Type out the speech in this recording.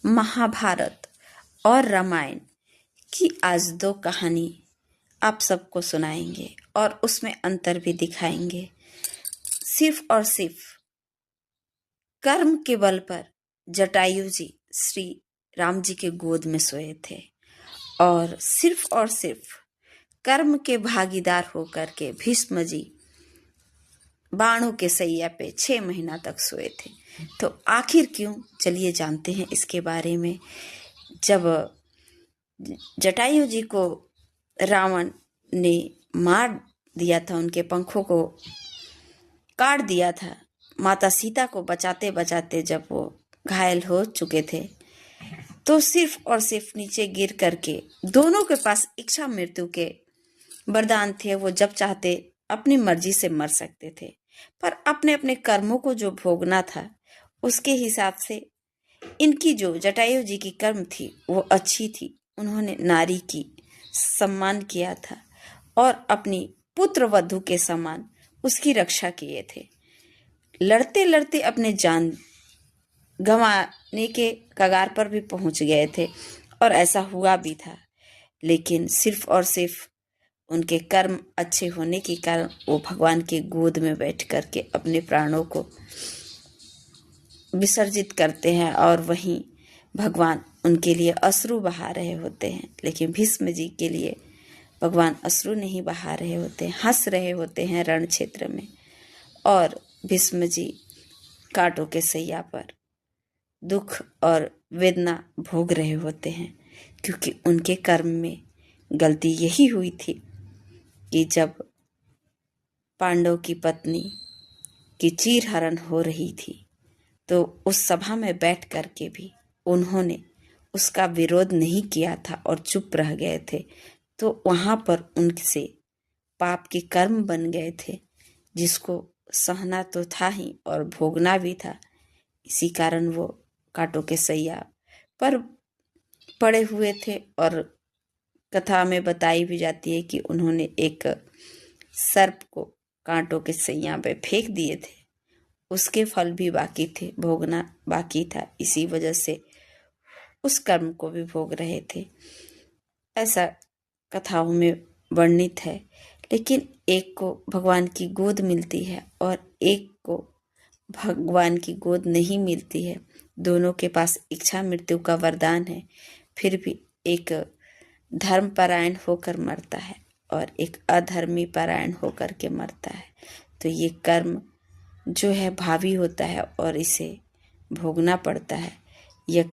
महाभारत और रामायण की आज दो कहानी आप सबको सुनाएंगे और उसमें अंतर भी दिखाएंगे। सिर्फ और सिर्फ कर्म के बल पर जटायु जी श्री राम जी के गोद में सोए थे और सिर्फ कर्म के भागीदार होकर के भीष्म जी बाणों के सैया पे 6 महीना तक सोए थे। तो आखिर क्यों, चलिए जानते हैं इसके बारे में। जब जटायु जी को रावण ने मार दिया था, उनके पंखों को काट दिया था, माता सीता को बचाते बचाते जब वो घायल हो चुके थे, तो सिर्फ और सिर्फ नीचे गिर करके दोनों के पास इच्छा मृत्यु के वरदान थे। वो जब चाहते अपनी मर्जी से मर सकते थे, पर अपने अपने कर्मों को जो भोगना था उसके हिसाब से इनकी जो जटायु जी की कर्म थी वो अच्छी थी। उन्होंने नारी की सम्मान किया था और अपनी पुत्र वधू के समान उसकी रक्षा किए थे। लड़ते लड़ते अपने जान गंवाने के कगार पर भी पहुंच गए थे और ऐसा हुआ भी था, लेकिन सिर्फ और सिर्फ उनके कर्म अच्छे होने के कारण वो भगवान के गोद में बैठ करके अपने प्राणों को विसर्जित करते हैं और वहीं भगवान उनके लिए अश्रु बहा रहे होते हैं। लेकिन भीष्म जी के लिए भगवान अश्रु नहीं बहा रहे होते, हंस रहे होते हैं रण क्षेत्र में। और भीष्म जी कांटों के सैया पर दुख और वेदना भोग रहे होते हैं, क्योंकि उनके कर्म में गलती यही हुई थी कि जब पांडव की पत्नी की चीरहरण हो रही थी तो उस सभा में बैठ करके भी उन्होंने उसका विरोध नहीं किया था और चुप रह गए थे। तो वहाँ पर उनसे पाप के कर्म बन गए थे, जिसको सहना तो था ही और भोगना भी था। इसी कारण वो कांटों के सैया पर पड़े हुए थे। और कथा में बताई भी जाती है कि उन्होंने एक सर्प को कांटों के सैया पे फेंक दिए थे, उसके फल भी बाकी थे, भोगना बाकी था। इसी वजह से उस कर्म को भी भोग रहे थे, ऐसा कथाओं में वर्णित है। लेकिन एक को भगवान की गोद मिलती है और एक को भगवान की गोद नहीं मिलती है। दोनों के पास इच्छा मृत्यु का वरदान है, फिर भी एक धर्म परायण होकर मरता है और एक अधर्मी परायण होकर के मरता है। तो ये कर्म जो है भावी होता है और इसे भोगना पड़ता है। यह